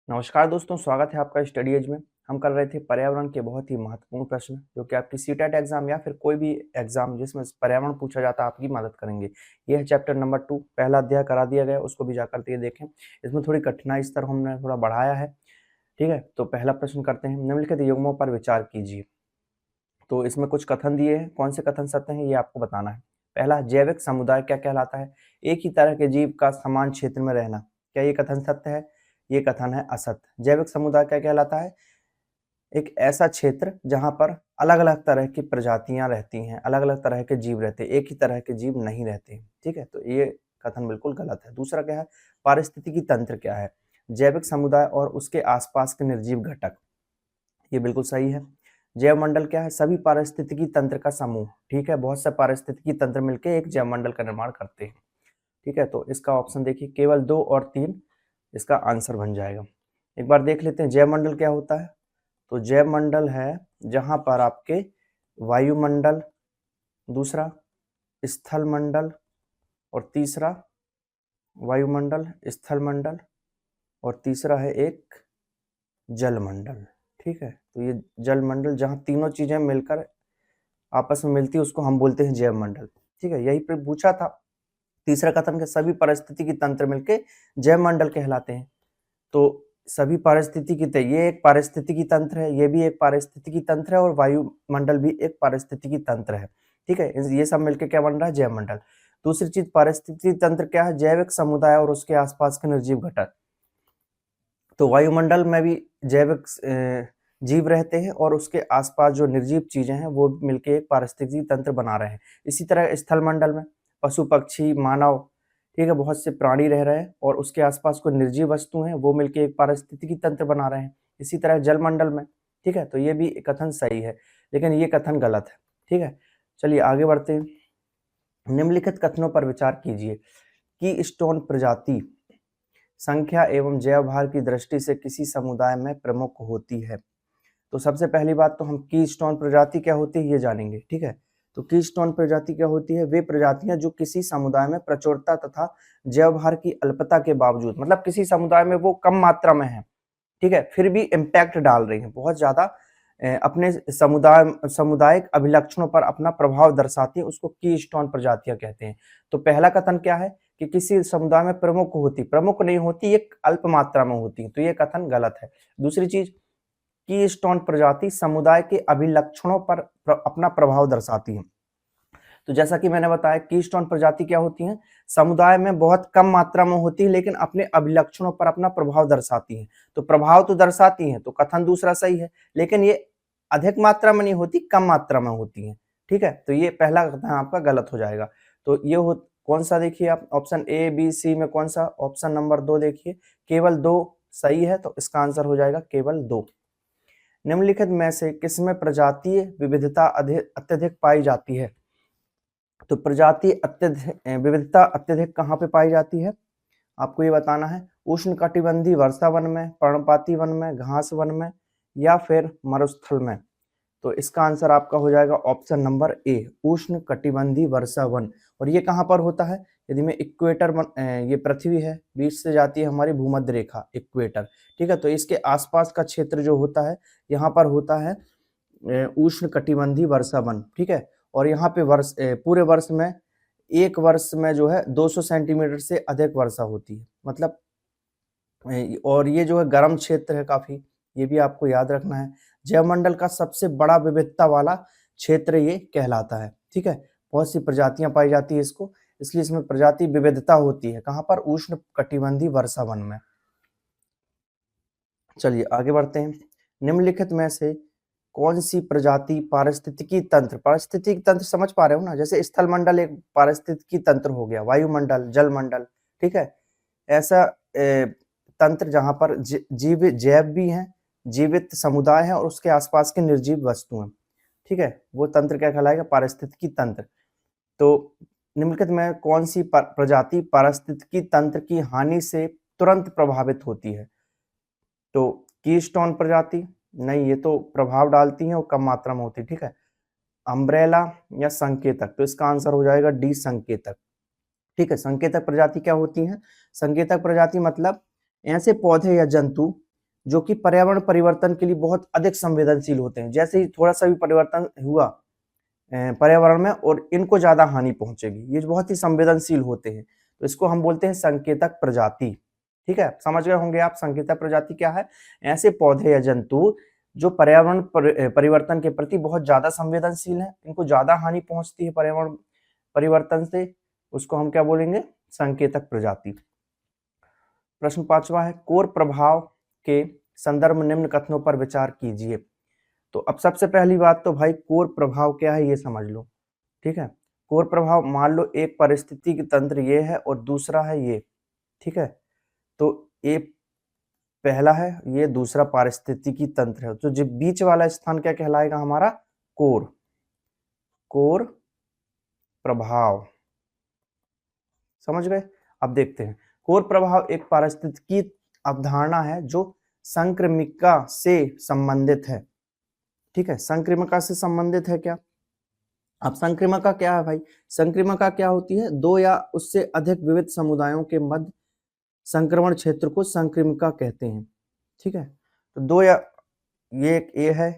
नमस्कार दोस्तों, स्वागत है आपका स्टडी एज में। हम कर रहे थे पर्यावरण के बहुत ही महत्वपूर्ण प्रश्न जो कि आपकी सीटेट एग्जाम या फिर कोई भी एग्जाम जिसमें पर्यावरण पूछा जाता है आपकी मदद करेंगे। यह है चैप्टर नंबर 2, पहला अध्याय करा दिया गया, उसको भी जाकर के देखें। इसमें थोड़ी कठिनाई स्तर हमने थोड़ा बढ़ाया है। ठीक है, तो पहला प्रश्न करते हैं। निम्नलिखित युग्मों पर विचार कीजिए। तो इसमें कुछ कथन दिए हैं, कौन से कथन सत्य हैं ये आपको बताना है। पहला, जैविक समुदाय क्या कहलाता है? एक ही तरह के जीव का समान क्षेत्र में रहना। क्या ये कथन सत्य है? ये कथन है असत्य। जैविक समुदाय क्या कहलाता है? एक ऐसा क्षेत्र जहां पर अलग अलग तरह की प्रजातियां रहती हैं, अलग अलग तरह के जीव रहते हैं, एक ही तरह के जीव नहीं रहते। ठीक है, तो ये कथन बिल्कुल गलत है। दूसरा क्या है? पारिस्थितिकी तंत्र क्या है? जैविक समुदाय और उसके आसपास के निर्जीव घटक। ये बिल्कुल सही है। जैव मंडल क्या है? सभी पारिस्थितिकी तंत्र का समूह। ठीक है, बहुत से पारिस्थितिकी तंत्र मिलकर एक जैव मंडल का निर्माण करते हैं। ठीक है, तो इसका ऑप्शन देखिए, केवल 2 और 3 इसका आंसर बन जाएगा। एक बार देख लेते हैं जैव मंडल क्या होता है। तो जैव मंडल है जहां पर आपके वायुमंडल, दूसरा स्थल मंडल और तीसरा वायुमंडल, स्थल मंडल और तीसरा है एक जल मंडल। ठीक है, तो ये जल मंडल जहां तीनों चीजें मिलकर आपस में मिलती है उसको हम बोलते हैं जैव मंडल। ठीक है, यही पे पूछा था। तीसरा कथन के सभी पारिस्थितिकी तंत्र मिलके जैव मंडल कहलाते हैं। तो सभी पारिस्थितिकी ये एक पारिस्थितिकी तंत्र है, ये भी एक पारिस्थितिकी तंत्र है और वायुमंडल भी एक पारिस्थितिकी तंत्र है। ठीक है, ये सब मिलके क्या बन रहा है? जैव मंडल। दूसरी चीज पारिस्थितिकी तंत्र क्या है? जैविक समुदाय और उसके आसपास के निर्जीव घटक। तो वायुमंडल में भी जैविक जीव रहते हैं और उसके आसपास जो निर्जीव चीजें हैं वो मिलके एक पारिस्थितिकी तंत्र बना रहे हैं। इसी तरह स्थल मंडल में पशु पक्षी मानव, ठीक है, बहुत से प्राणी रह रहे हैं और उसके आसपास कोई निर्जीव वस्तु हैं वो मिलके एक पारिस्थितिकी तंत्र बना रहे हैं। इसी तरह जल मंडल में। ठीक है, तो ये भी कथन सही है, लेकिन ये कथन गलत है। ठीक है, चलिए आगे बढ़ते हैं। निम्नलिखित कथनों पर विचार कीजिए कि स्टोन प्रजाति संख्या एवं जैव भार की दृष्टि से किसी समुदाय में प्रमुख होती है। तो सबसे पहली बात तो हम कीस्टोन प्रजाति क्या होती है ये जानेंगे। ठीक है, तो कीस्टोन प्रजाति क्या होती है? वे प्रजातियां जो किसी समुदाय में प्रचुरता तथा जैव भार की अल्पता के बावजूद, मतलब किसी समुदाय में वो कम मात्रा में है, ठीक है, फिर भी इम्पैक्ट डाल रही है, बहुत ज्यादा अपने सामुदायिक अभिलक्षणों पर अपना प्रभाव दर्शाती है, उसको कीस्टोन प्रजातियां कहते हैं। तो पहला कथन क्या है कि किसी समुदाय में प्रमुख नहीं होती, एक अल्प मात्रा में होती, तो ये कथन गलत है। दूसरी चीज, कीस्टोन प्रजाति समुदाय के अभिलक्षणों पर अपना प्रभाव दर्शाती है। तो जैसा कि मैंने बताया, कीस्टोन प्रजाति क्या होती है? समुदाय में बहुत कम मात्रा में होती है लेकिन अपने अभिलक्षणों पर अपना प्रभाव दर्शाती है। तो प्रभाव तो दर्शाती है, तो कथन दूसरा सही है, लेकिन ये अधिक मात्रा में नहीं होती, कम मात्रा में होती है। ठीक है, तो ये पहला कथन आपका गलत हो जाएगा। तो ये कौन सा देखिए आप, ऑप्शन ए बी सी में कौन सा? ऑप्शन नंबर 2 देखिए, केवल 2 सही है, तो इसका आंसर हो जाएगा केवल 2। निम्नलिखित में से किसमें प्रजातीय विविधता अत्यधिक पाई जाती है? तो प्रजाति विविधता अत्यधिक कहाँ पे पाई जाती है आपको ये बताना है। उष्णकटिबंधीय वर्षा वन में, पर्णपाती वन में, घास वन में या फिर मरुस्थल में। तो इसका आंसर आपका हो जाएगा ऑप्शन नंबर ए, उष्णकटिबंधीय वर्षा वन। और ये कहाँ पर होता है? यदि में इक्वेटर, ये पृथ्वी है, बीच से जाती है हमारी भूमध्य रेखा इक्वेटर। ठीक है, तो इसके आसपास का क्षेत्र जो होता है यहाँ पर होता है उष्णकटिबंधीय वर्षा वन। ठीक है, और यहाँ पे पूरे वर्ष में, एक वर्ष में जो है 200 सेंटीमीटर से अधिक वर्षा होती है, मतलब और ये जो है गर्म क्षेत्र है काफी, ये भी आपको याद रखना है। जैवमंडल का सबसे बड़ा विविधता वाला क्षेत्र ये कहलाता है। ठीक है, बहुत सी प्रजातियां पाई जाती है इसको, इसलिए इसमें प्रजाति विविधता होती है। कहाँ पर? उष्ण कटिबंधीय वर्षा वन में। चलिए आगे बढ़ते हैं। निम्नलिखित में से कौन सी प्रजाति पारिस्थितिकी तंत्र समझ पा रहे हो ना? जैसे स्थल मंडल एक पारिस्थितिकी तंत्र हो गया, वायुमंडल, जल मंडल। ठीक है, ऐसा तंत्र जहां पर जैव भी हैं, जीवित समुदाय है और उसके आसपास के निर्जीव वस्तु हैं। ठीक है, वो तंत्र क्या कहलाएगा? पारिस्थितिकी तंत्र। तो निम्नलिखित में कौन सी प्रजाति पारिस्थितिकी तंत्र की हानि से तुरंत प्रभावित होती है? तो कीस्टोन प्रजाति नहीं, ये तो प्रभाव डालती है और कम मात्रा में होती है। ठीक है, अम्ब्रेला या संकेतक, तो इसका आंसर हो जाएगा डी, संकेतक। ठीक है, संकेतक प्रजाति क्या होती है? संकेतक प्रजाति मतलब ऐसे पौधे या जंतु जो कि पर्यावरण परिवर्तन के लिए बहुत अधिक संवेदनशील होते हैं। जैसे ही थोड़ा सा भी परिवर्तन हुआ पर्यावरण में और इनको ज्यादा हानि पहुंचेगी, ये बहुत ही संवेदनशील होते हैं। तो इसको हम बोलते हैं संकेतक प्रजाति। ठीक है, समझ गए होंगे आप संकेतक प्रजाति क्या है। ऐसे पौधे या जंतु जो पर्यावरण परिवर्तन के प्रति बहुत ज्यादा संवेदनशील है, इनको ज्यादा हानि पहुंचती है पर्यावरण परिवर्तन से, उसको हम क्या बोलेंगे, संकेतक प्रजाति। प्रश्न 5वां है, कोर प्रभाव के संदर्भ में निम्न कथनों पर विचार कीजिए। तो अब सबसे पहली बात तो भाई कोर प्रभाव क्या है ये समझ लो। ठीक है, कोर प्रभाव मान लो एक पारिस्थितिकी तंत्र ये है और दूसरा है ये। ठीक है, तो ये पहला है, ये दूसरा पारिस्थितिकी तंत्र है। तो जो बीच वाला स्थान क्या कहलाएगा हमारा, कोर। कोर प्रभाव, समझ गए। अब देखते हैं, कोर प्रभाव एक पारिस्थितिकी अवधारणा है जो संक्रमिका से संबंधित है। ठीक है, संक्रामका से संबंधित है क्या। अब संक्रामका क्या है भाई, संक्रामका क्या होती है, दो या उससे अधिक विविध समुदायों के मध्य संक्रमण क्षेत्र को संक्रामका कहते हैं। ठीक है, तो दो या ये एक ए है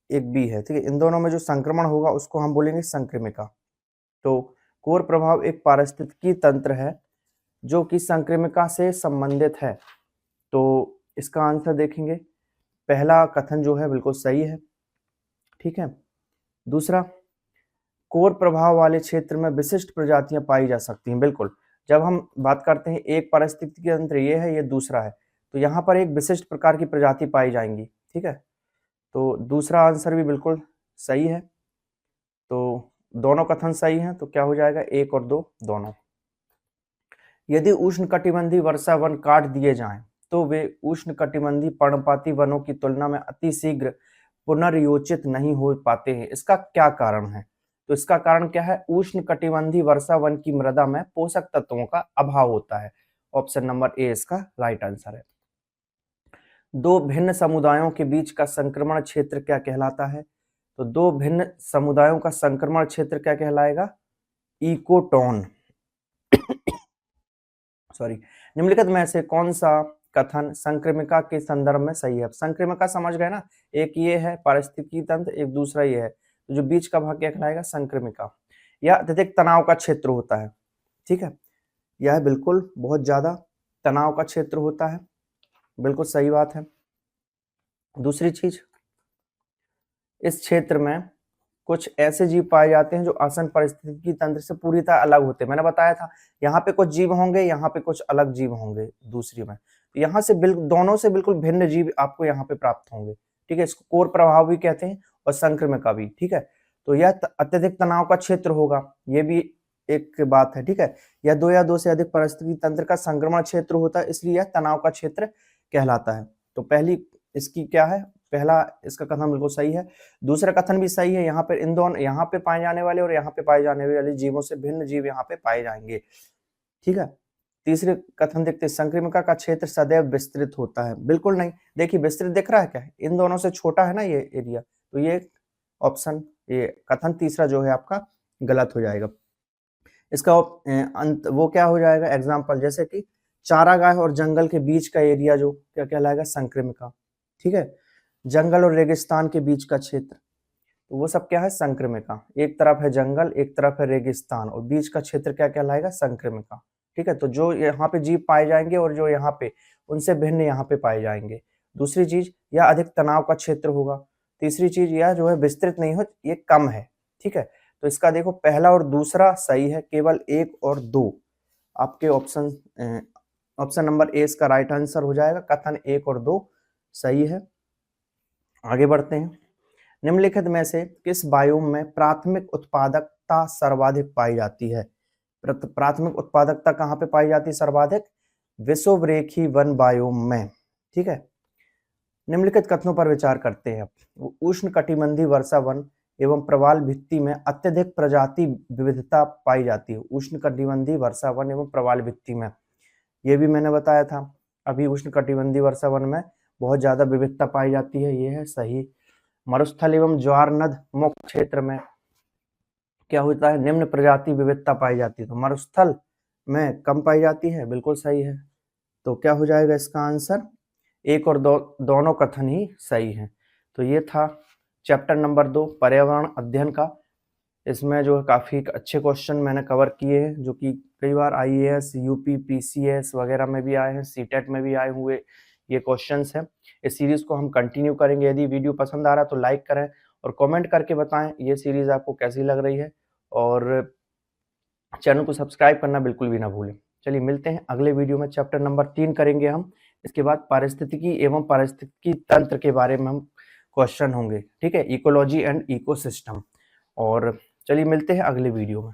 एक बी है, ठीक है, इन दोनों में जो संक्रमण होगा उसको हम बोलेंगे संक्रामका। तो कोर प्रभाव एक पारिस्थितिकी तंत्र है जो कि संक्रामका से संबंधित है। तो इसका आंसर देखेंगे, पहला कथन जो है बिल्कुल सही है। ठीक है, दूसरा, कोर प्रभाव वाले क्षेत्र में विशिष्ट प्रजातियां पाई जा सकती हैं। बिल्कुल, जब हम बात करते हैं एक पारिस्थितिकी तंत्र ये है, ये दूसरा है, तो यहाँ पर एक विशिष्ट प्रकार की प्रजाति पाई जाएंगी। ठीक है, तो दूसरा आंसर भी बिल्कुल सही है। तो दोनों कथन सही हैं, तो क्या हो जाएगा, 1 और 2 दोनों। यदि उष्णकटिबंधीय वर्षा वन काट दिए जाएं तो वे उष्णकटिबंधीय पर्णपाती वनों की तुलना में अतिशीघ्र पुनर्योजित नहीं हो पाते हैं। इसका क्या कारण है, तो इसका कारण क्या है, उष्णकटिबंधीय वर्षा वन की मृदा में पोषक तत्वों का अभाव होता है। ऑप्शन नंबर ए इसका राइट आंसर है। दो भिन्न समुदायों के बीच का संक्रमण क्षेत्र क्या कहलाता है, तो दो भिन्न समुदायों का संक्रमण क्षेत्र क्या कहलाएगा, इकोटोन। सॉरी, निम्नलिखित में से कौन सा कथन संक्रामका के संदर्भ में सही है। संक्रामका समझ गए ना, एक ये है पारिस्थितिकी तंत्र, एक दूसरा ये है, तो जो बीच का भाग क्या कहलाएगा, संक्रामका। यह अत्यधिक तनाव का क्षेत्र होता है। ठीक है, यह बिल्कुल बहुत ज्यादा तनाव का क्षेत्र होता है, बिल्कुल सही बात है। दूसरी चीज, इस क्षेत्र में कुछ ऐसे जीव पाए जाते हैं जो आसन पारिस्थितिकी तंत्र से पूरी तरह अलग होते हैं। मैंने बताया था यहाँ पे कुछ जीव होंगे, यहाँ पे कुछ अलग जीव होंगे दूसरी में, तो यहाँ से बिल्कुल दोनों से बिल्कुल भिन्न जीव आपको यहाँ पे प्राप्त होंगे। ठीक है, इसको कोर प्रभाव भी कहते हैं और संक्रमका भी। ठीक है, तो यह अत्यधिक तनाव का क्षेत्र होगा, ये भी एक बात है। ठीक है, यह दो या दो से अधिक पारिस्थितिकी तंत्र का संक्रमण क्षेत्र होता है, इसलिए यह तनाव का क्षेत्र कहलाता है। तो पहली इसकी क्या है, पहला इसका कथन बिल्कुल सही है। दूसरा कथन भी सही है, यहाँ पे इन दोनों, यहाँ पे पाए जाने वाले और यहाँ पे पाए जाने वाले जीवों से भिन्न जीव यहाँ पे पाए जाएंगे। ठीक है, तीसरे कथन देखते हैं, संक्रामका का क्षेत्र सदैव विस्तृत होता है। बिल्कुल नहीं, देखिए विस्तृत दिख रहा है क्या, इन दोनों से छोटा है ना ये एरिया, तो ये ऑप्शन, ये कथन तीसरा जो है आपका गलत हो जाएगा। इसका अंत वो क्या हो जाएगा, एग्जाम्पल जैसे कि चारागाह और जंगल के बीच का एरिया जो क्या कहलाएगा, संक्रामका। ठीक है, जंगल और रेगिस्तान के बीच का क्षेत्र, तो वो सब क्या है, संक्रामका। एक तरफ है जंगल, एक तरफ है रेगिस्तान, और बीच का क्षेत्र क्या कहलाएगा, संक्रामका। ठीक है, तो जो यहाँ पे जीव पाए जाएंगे और जो यहाँ पे उनसे भिन्न यहाँ पे पाए जाएंगे। दूसरी चीज, यह अधिक तनाव का क्षेत्र होगा। तीसरी चीज, यह जो है विस्तृत नहीं हो, ये कम है। ठीक है, तो इसका देखो पहला और दूसरा सही है, केवल 1 और 2 आपके ऑप्शन नंबर ए इसका राइट आंसर हो जाएगा। कथन 1 और 2 सही है। आगे बढ़ते हैं, निम्नलिखित में से किस बायोम में प्राथमिक उत्पादकता सर्वाधिक पाई जाती है। प्राथमिक उत्पादकता कहाँ पे पाई जाती है सर्वाधिक, विषुवरेखी वन बायोम में। ठीक है, निम्नलिखित कथनों पर विचार करते हैं। उष्ण कटिबंधीय वर्षा वन एवं प्रवाल भित्ति में अत्यधिक प्रजाति विविधता पाई जाती है। उष्ण कटिबंधीय वर्षा वन एवं प्रवाल भित्ति में, ये भी मैंने बताया था अभी, उष्ण कटिबंधीय वर्षा वन में बहुत ज्यादा विविधता पाई जाती है, ये है सही। मरुस्थल एवं ज्वार नद मुक्त क्षेत्र में क्या होता है, निम्न प्रजाति विविधता पाई जाती है। तो मरुस्थल में कम पाई जाती है, बिल्कुल सही है। तो क्या हो जाएगा इसका आंसर, एक और दोनों कथन ही सही हैं। तो ये था चैप्टर नंबर 2 पर्यावरण अध्ययन का। इसमें जो है काफ़ी अच्छे क्वेश्चन मैंने कवर किए हैं, जो कि कई बार आईएएस, यूपी, पीसीएस वगैरह में भी आए हैं, सीटेट में भी आए हुए ये क्वेश्चंस हैं। इस सीरीज़ को हम कंटिन्यू करेंगे। यदि वीडियो पसंद आ रहा है तो लाइक करें और कमेंट करके बताएं ये सीरीज़ आपको कैसी लग रही है, और चैनल को सब्सक्राइब करना बिल्कुल भी ना भूलें। चलिए मिलते हैं अगले वीडियो में। चैप्टर नंबर 3 करेंगे हम। इसके बाद पारिस्थितिकी एवं पारिस्थितिकी तंत्र के बारे में हम क्वेश्चन होंगे, ठीक है, इकोलॉजी एंड इकोसिस्टम। और चलिए मिलते हैं अगले वीडियो में।